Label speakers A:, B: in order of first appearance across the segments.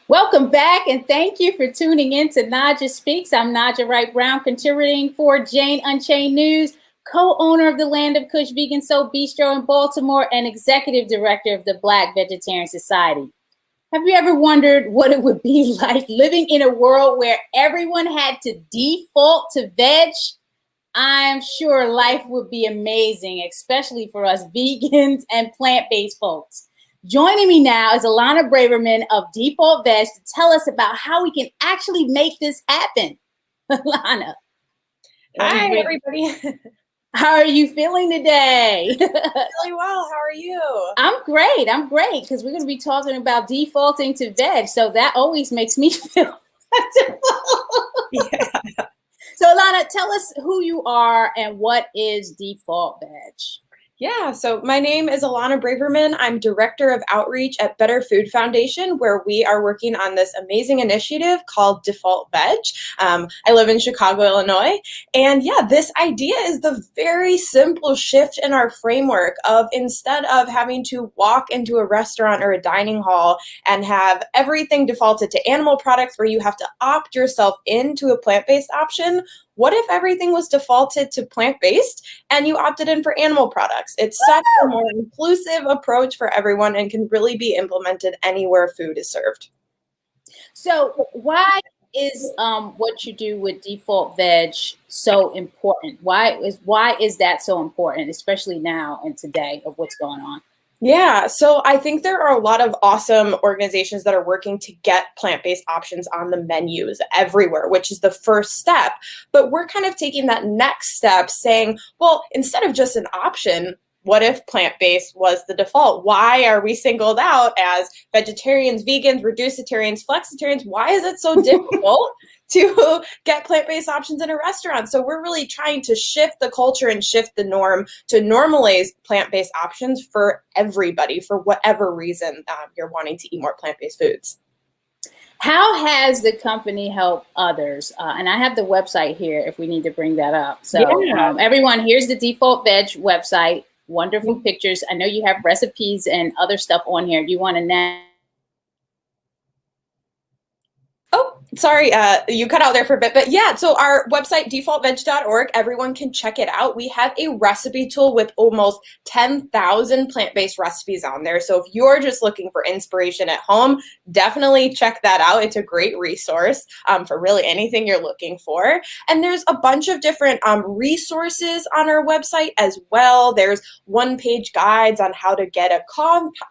A: Welcome back, and thank you for tuning in to Naijha Speaks. I'm Naijha Wright Brown, contributing for Jane Unchained News, co-owner of the Land of Kush Vegan Soul Bistro in Baltimore, and executive director of the Black Vegetarian Society. Have you ever wondered what it would be like living in a world where everyone had to default to veg? I'm sure life would be amazing, especially for us vegans and plant-based folks. Joining me now is Alana Braverman of DefaultVeg to tell us about how we can actually make this happen. Alana.
B: Hi, everybody.
A: How are you feeling today?
B: Really well. How are you?
A: I'm great. Because we're going to be talking about defaulting to veg. So that always makes me feel
B: Yeah.
A: So Alana, tell us who you are and what is DefaultVeg.
B: Yeah, so my name is Alana Braverman. I'm Director of Outreach at Better Food Foundation, where we are working on this amazing initiative called DefaultVeg. I live in Chicago, Illinois. And yeah, this idea is the very simple shift in our framework of instead of having to walk into a restaurant or a dining hall and have everything defaulted to animal products where you have to opt yourself into a plant-based option, what if everything was defaulted to plant-based and you opted in for animal products? It's such a more inclusive approach for everyone and can really be implemented anywhere food is served.
A: So why is what you do with DefaultVeg so important? Why is that so important, especially now and today of what's going on?
B: Yeah, so I think there are a lot of awesome organizations that are working to get plant-based options on the menus everywhere, which is the first step. But we're kind of taking that next step saying, well, instead of just an option, what if plant-based was the default? Why are we singled out as vegetarians, vegans, reducitarians, flexitarians? Why is it so difficult to get plant-based options in a restaurant? So we're really trying to shift the culture and shift the norm to normalize plant-based options for everybody, for whatever reason you're wanting to eat more plant-based foods.
A: How has the company helped others? And I have the website here if we need to bring that up. So
B: Yeah.
A: Everyone, here's the DefaultVeg website. Wonderful pictures. I know you have recipes and other stuff on here. Do you want to now?
B: Oh, sorry, you cut out there for a bit, but yeah, so our website, defaultveg.org, everyone can check it out. We have a recipe tool with almost 10,000 plant-based recipes on there. So if you're just looking for inspiration at home, definitely check that out. It's a great resource for really anything you're looking for. And there's a bunch of different resources on our website as well. There's one-page guides on how to get a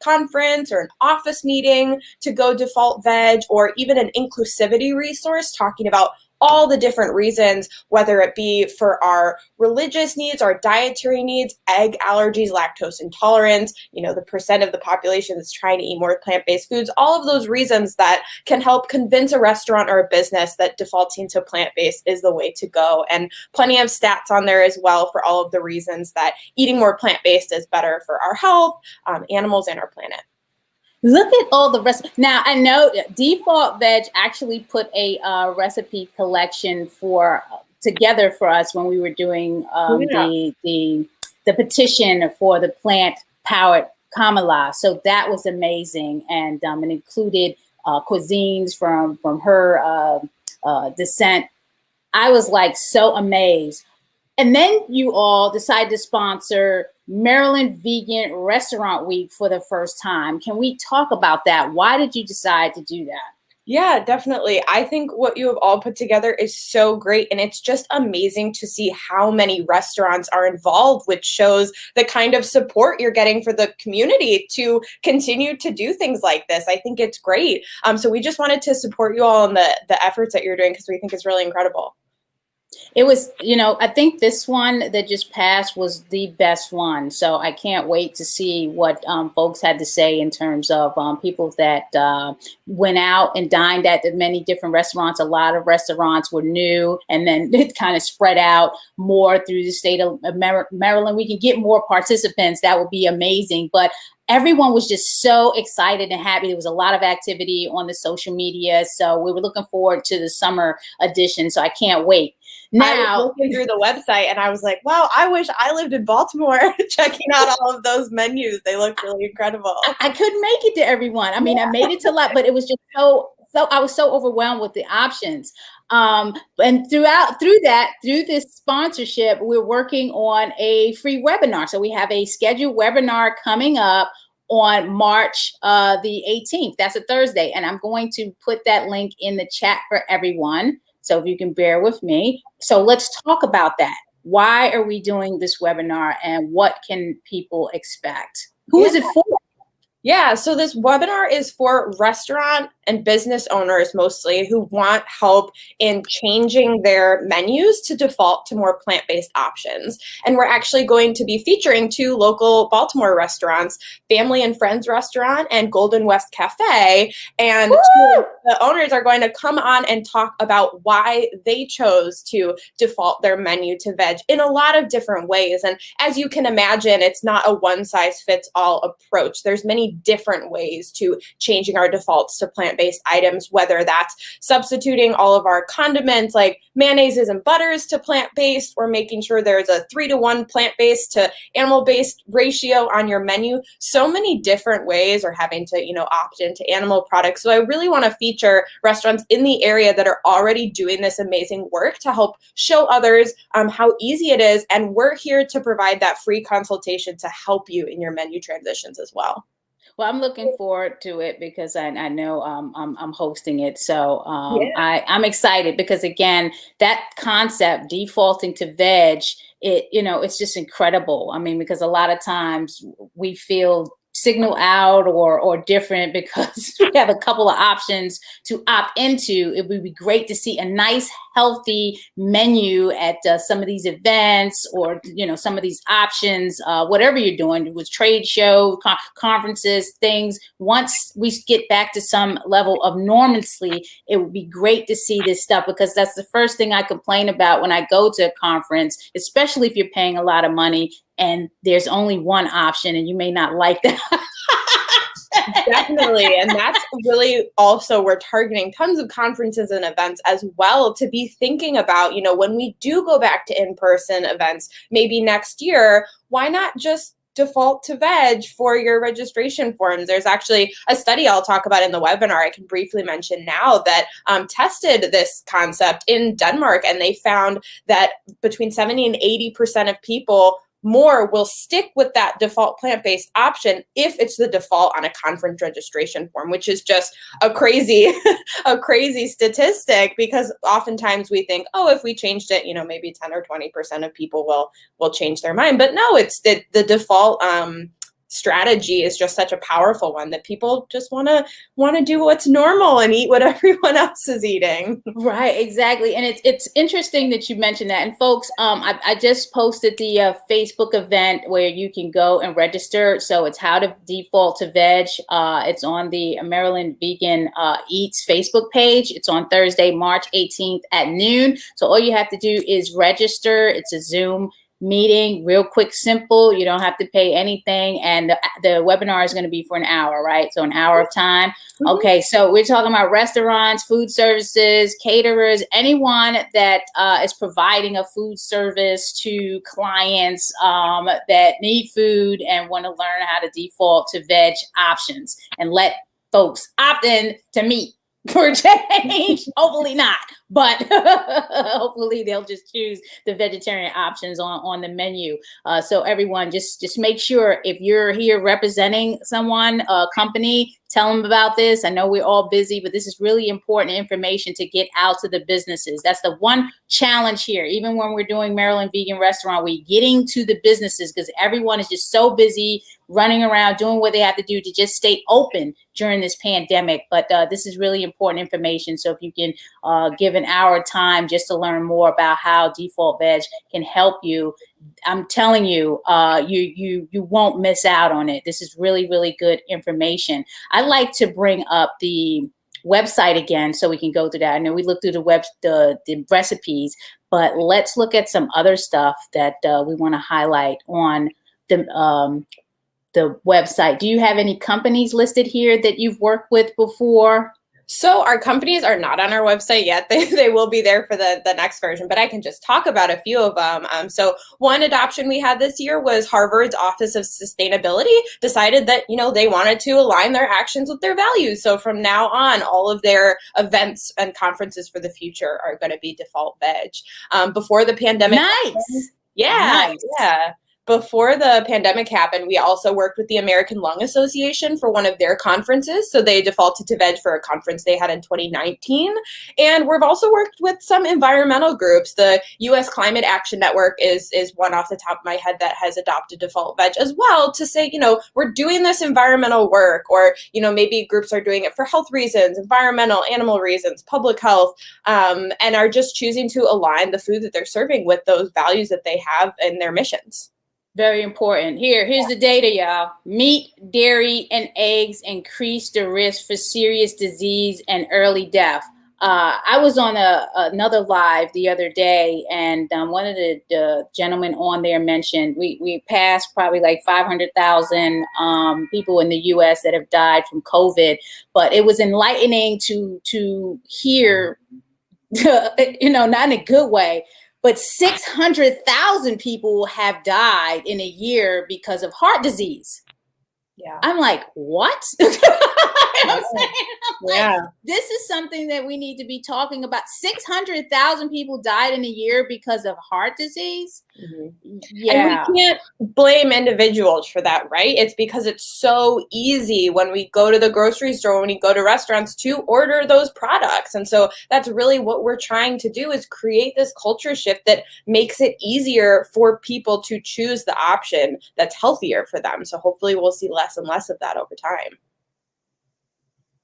B: conference or an office meeting to go default veg, or even an inclusivity resource talking about all the different reasons, whether it be for our religious needs, our dietary needs, egg allergies, lactose intolerance, the percent of the population that's trying to eat more plant-based foods, all of those reasons that can help convince a restaurant or a business that defaulting to plant-based is the way to go. And plenty of stats on there as well for all of the reasons that eating more plant-based is better for our health, animals, and our planet.
A: Look at all the recipes. Now, I know DefaultVeg actually put a recipe collection together for us when we were doing the petition for the plant-powered Kamala. So that was amazing, and it included cuisines from her descent. I was like so amazed. And then you all decided to sponsor Maryland Vegan Restaurant Week for the first time. Can we talk about that? Why did you decide to do that?
B: Yeah, definitely. I think what you have all put together is so great, and it's just amazing to see how many restaurants are involved, which shows the kind of support you're getting for the community to continue to do things like this. I think it's great. So we just wanted to support you all in the efforts that you're doing because we think it's really incredible.
A: It was, I think this one that just passed was the best one. So I can't wait to see what folks had to say in terms of people that went out and dined at the many different restaurants. A lot of restaurants were new, and then it kind of spread out more through the state of Maryland. We can get more participants. That would be amazing. But everyone was just so excited and happy. There was a lot of activity on the social media. So we were looking forward to the summer edition. So I can't wait. Now,
B: I was looking through the website and I was like, wow, I wish I lived in Baltimore checking out all of those menus. They looked really incredible.
A: I couldn't make it to everyone. I mean, I made it to a lot, but it was just so So I was so overwhelmed with the options. And through this sponsorship, we're working on a free webinar. So we have a scheduled webinar coming up on March the 18th. That's a Thursday. And I'm going to put that link in the chat for everyone. So if you can bear with me. So let's talk about that. Why are we doing this webinar and what can people expect? Who is it for?
B: Yeah, so this webinar is for restaurant and business owners mostly who want help in changing their menus to default to more plant-based options. And we're actually going to be featuring 2 local Baltimore restaurants, Family and Friends Restaurant and Golden West Cafe. And the owners are going to come on and talk about why they chose to default their menu to veg in a lot of different ways. And as you can imagine, it's not a one-size-fits-all approach. There's many different ways to changing our defaults to plant-based items, whether that's substituting all of our condiments like mayonnaises and butters to plant-based, or making sure there's a 3-to-1 plant-based to animal-based ratio on your menu. So many different ways, or having to, opt into animal products. So I really want to feature restaurants in the area that are already doing this amazing work to help show others how easy it is. And we're here to provide that free consultation to help you in your menu transitions as well.
A: Well, I'm looking forward to it because I know I'm hosting it. So I'm excited because, again, that concept, defaulting to veg, it's just incredible. I mean, because a lot of times we feel signal out or different because we have a couple of options to opt into. It would be great to see a nice, healthy menu at some of these events, or some of these options, whatever you're doing with trade show, conferences, things. Once we get back to some level of normalcy, it would be great to see this stuff, because that's the first thing I complain about when I go to a conference, especially if you're paying a lot of money and there's only one option and you may not like that.
B: Definitely. And that's really also, we're targeting tons of conferences and events as well to be thinking about, when we do go back to in-person events, maybe next year, why not just default to veg for your registration forms? There's actually a study I'll talk about in the webinar, I can briefly mention now, that tested this concept in Denmark, and they found that between 70 and 80% of people more will stick with that default plant-based option if it's the default on a conference registration form, which is just a crazy statistic, because oftentimes we think, oh, if we changed it, maybe 10 or 20% of people will change their mind. But no, it's the default strategy is just such a powerful one that people just want to do what's normal and eat what everyone else is eating.
A: Right, exactly. And it's interesting that you mentioned that. And folks, I just posted the Facebook event where you can go and register. So it's how to default to veg. It's on the Maryland Vegan Eats Facebook page. It's on Thursday, March 18th at noon. So all you have to do is register. It's a Zoom meeting, real quick, simple. You don't have to pay anything. And the webinar is going to be for an hour, right? So an hour of time. Mm-hmm. Okay, so we're talking about restaurants, food services, caterers, anyone that is providing a food service to clients that need food and want to learn how to default to veg options, and let folks opt in to meat for change. Hopefully not, but hopefully they'll just choose the vegetarian options on the menu. So everyone, just make sure, if you're here representing someone, a company, tell them about this. I know we're all busy, but this is really important information to get out to the businesses. That's the one challenge here. Even when we're doing Maryland Vegan Restaurant, we're getting to the businesses because everyone is just so busy running around doing what they have to do to just stay open during this pandemic. But this is really important information. So if you can give an hour time just to learn more about how DefaultVeg can help you, I'm telling you, you won't miss out on it. This is really, really good information. I like to bring up the website again so we can go through that. I know we looked through the recipes, but let's look at some other stuff that we want to highlight on the website. Do you have any companies listed here that you've worked with before?
B: So our companies are not on our website yet. They will be there for the next version, but I can just talk about a few of them. So one adoption we had this year was Harvard's Office of Sustainability decided that, they wanted to align their actions with their values. So from now on, all of their events and conferences for the future are going to be default veg. Before the pandemic.
A: Nice.
B: Yeah.
A: Nice.
B: Yeah. Before the pandemic happened, we also worked with the American Lung Association for one of their conferences. So they defaulted to veg for a conference they had in 2019. And we've also worked with some environmental groups. The U.S. Climate Action Network is one off the top of my head that has adopted default veg as well to say, we're doing this environmental work, or, maybe groups are doing it for health reasons, environmental, animal reasons, public health, and are just choosing to align the food that they're serving with those values that they have in their missions.
A: Very important. Here's the data, y'all. Meat, dairy, and eggs increase the risk for serious disease and early death. I was on another live the other day, and one of the gentlemen on there mentioned we passed probably like 500,000 people in the U.S. that have died from COVID, but it was enlightening to hear, not in a good way, but 600,000 people have died in a year because of heart disease.
B: Yeah.
A: I'm like, what? This is something that we need to be talking about. 600,000 people died in a year because of heart disease.
B: Mm-hmm.
A: Yeah.
B: And we can't blame individuals for that, right? It's because it's so easy when we go to the grocery store, when we go to restaurants, to order those products. And so that's really what we're trying to do, is create this culture shift that makes it easier for people to choose the option that's healthier for them. So hopefully we'll see less and less of that over time.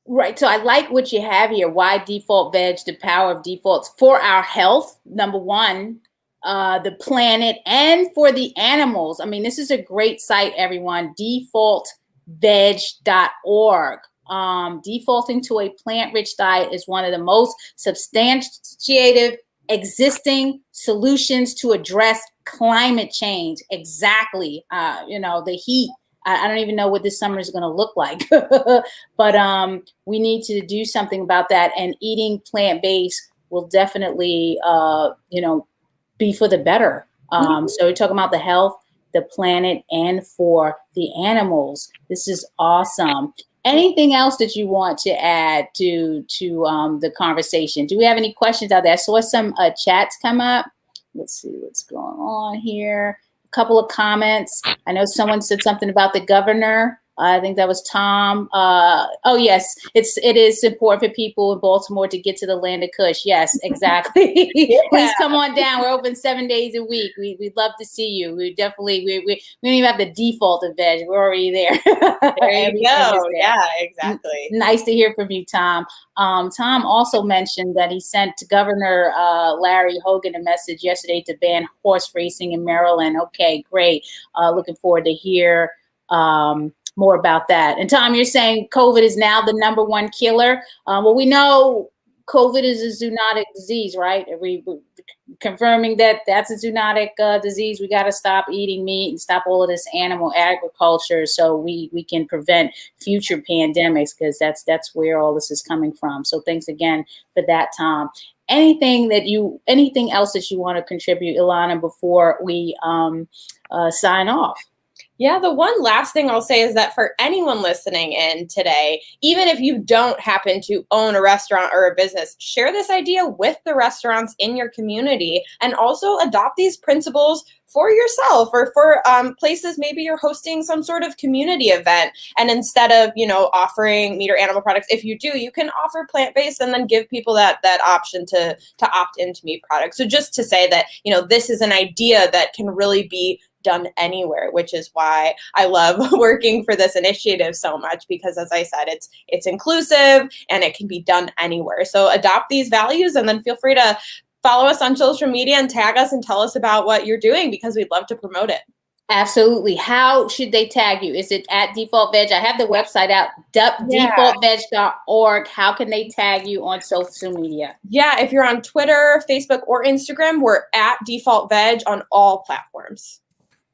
A: Right. So I like what you have here. Why default veg? The power of defaults for our health. Number one, the planet, and for the animals. I mean, this is a great site, everyone. DefaultVeg.org. Defaulting to a plant-rich diet is one of the most substantiated existing solutions to address climate change. Exactly. The heat. I don't even know what this summer is going to look like, but we need to do something about that. And eating plant-based will definitely, be for the better. So we're talking about the health, the planet, and for the animals. This is awesome. Anything else that you want to add to the conversation? Do we have any questions out there? I saw some chats come up. Let's see what's going on here. Couple of comments. I know someone said something about the governor. I think that was Tom. Oh yes, it is important for people in Baltimore to get to the land of Kush. Yes, exactly. Yeah. Please come on down. We're open 7 days a week. We'd love to see you. We don't even have the default of veg. We're already there.
B: There you go. Yeah, exactly.
A: Nice to hear from you, Tom. Tom also mentioned that he sent Governor Larry Hogan a message yesterday to ban horse racing in Maryland. Okay, great. Looking forward to hear more about that. And Tom, you're saying COVID is now the number one killer. Well, we know COVID is a zoonotic disease, right? We confirming that that's a zoonotic disease. We got to stop eating meat and stop all of this animal agriculture so we can prevent future pandemics, because that's where all this is coming from. So thanks again for that, Tom. Anything else that you want to contribute, Ilana, before we sign off?
B: Yeah, the one last thing I'll say is that for anyone listening in today, even if you don't happen to own a restaurant or a business, share this idea with the restaurants in your community, and also adopt these principles for yourself, or for places maybe you're hosting some sort of community event. And instead of, offering meat or animal products, if you do, you can offer plant-based and then give people that option to opt into meat products. So just to say that, this is an idea that can really be done anywhere, which is why I love working for this initiative so much, because as I said, it's inclusive and it can be done anywhere. So adopt these values, and then feel free to follow us on social media and tag us and tell us about what you're doing, because we'd love to promote it.
A: Absolutely. How should they tag you? Is it at DefaultVeg? I have the website out, DefaultVeg.org. How can they tag you on social media?
B: Yeah, if you're on Twitter, Facebook, or Instagram, we're at DefaultVeg on all platforms.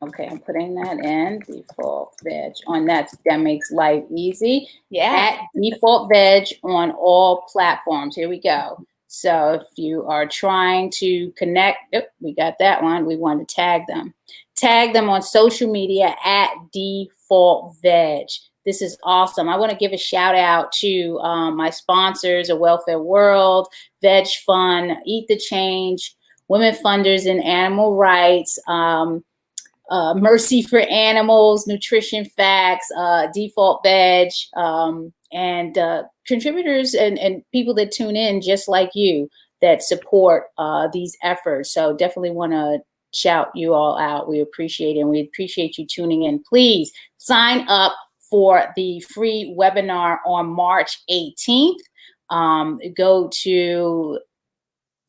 A: Okay, I'm putting that in, DefaultVeg on that. That makes life easy.
B: Yeah.
A: At DefaultVeg on all platforms. Here we go. So if you are trying to connect, we got that one. We want to tag them. Tag them on social media at DefaultVeg. This is awesome. I want to give a shout out to my sponsors, A Welfare World, Veg Fund, Eat the Change, Women Funders in Animal Rights, Mercy for Animals, Nutrition Facts, Default Veg, and contributors and people that tune in just like you that support these efforts. So definitely want to shout you all out. We appreciate it, and we appreciate you tuning in. Please sign up for the free webinar on March 18th. Go to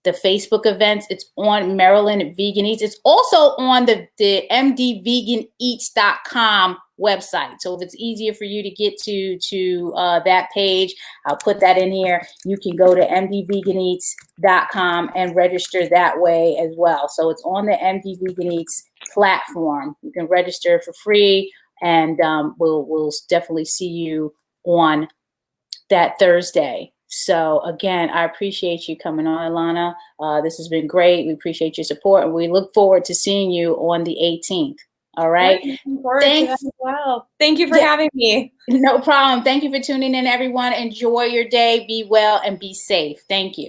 A: the Facebook events. It's on Maryland Vegan Eats. It's also on the mdveganeats.com website. So if it's easier for you to get to that page, I'll put that in here. You can go to mdveganeats.com and register that way as well. So it's on the MD Vegan Eats platform. You can register for free, and we'll definitely see you on that Thursday. So again, I appreciate you coming on, Ilana. This has been great. We appreciate your support, and we look forward to seeing you on the 18th. All right.
B: Looking forward to that as well. Thank you for having me.
A: No problem. Thank you for tuning in, everyone. Enjoy your day. Be well and be safe. Thank you.